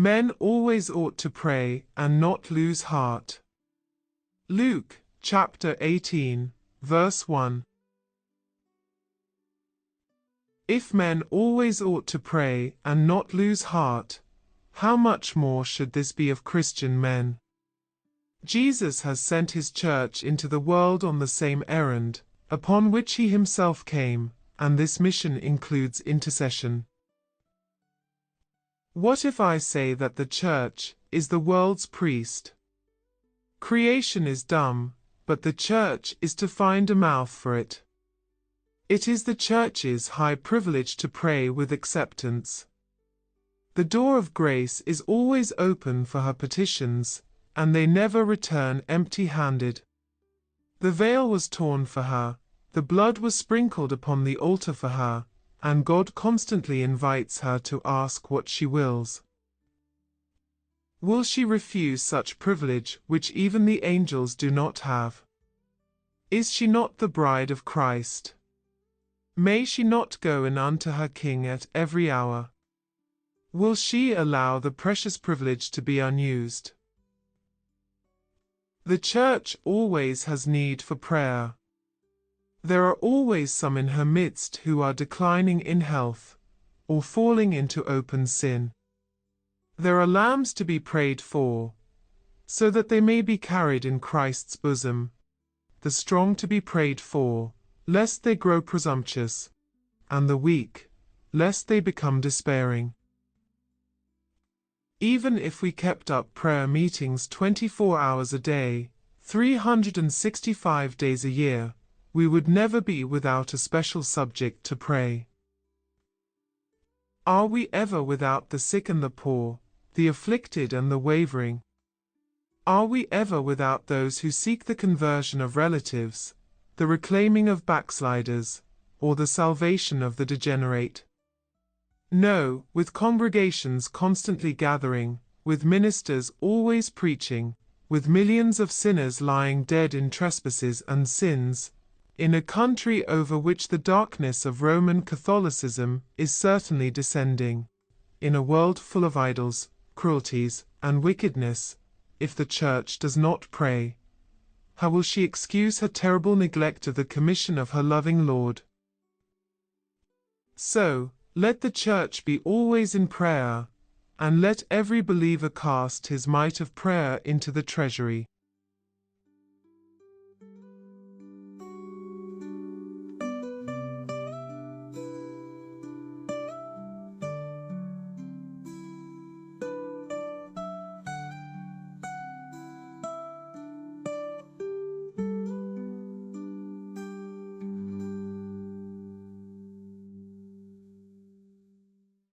Men always ought to pray and not lose heart. Luke, chapter 18, verse 1. If men always ought to pray and not lose heart, how much more should this be of Christian men? Jesus has sent his church into the world on the same errand, upon which he himself came, and this mission includes intercession. What if I say that the church is the world's priest? Creation is dumb, but the church is to find a mouth for it. It is the church's high privilege to pray with acceptance. The door of grace is always open for her petitions, and they never return empty-handed. The veil was torn for her, the blood was sprinkled upon the altar for her, and God constantly invites her to ask what she wills. Will she refuse such privilege which even the angels do not have? Is she not the bride of Christ? May she not go in unto her King at every hour? Will she allow the precious privilege to be unused? The church always has need for prayer. There are always some in her midst who are declining in health, or falling into open sin. There are lambs to be prayed for, so that they may be carried in Christ's bosom, the strong to be prayed for, lest they grow presumptuous, and the weak, lest they become despairing. Even if we kept up prayer meetings 24 hours a day, 365 days a year, we would never be without a special subject to pray. Are we ever without the sick and the poor, the afflicted and the wavering? Are we ever without those who seek the conversion of relatives, the reclaiming of backsliders, or the salvation of the degenerate? No, with congregations constantly gathering, with ministers always preaching, with millions of sinners lying dead in trespasses and sins, in a country over which the darkness of Roman Catholicism is certainly descending, in a world full of idols, cruelties, and wickedness, if the church does not pray, how will she excuse her terrible neglect of the commission of her loving Lord? So, let the church be always in prayer, and let every believer cast his mite of prayer into the treasury.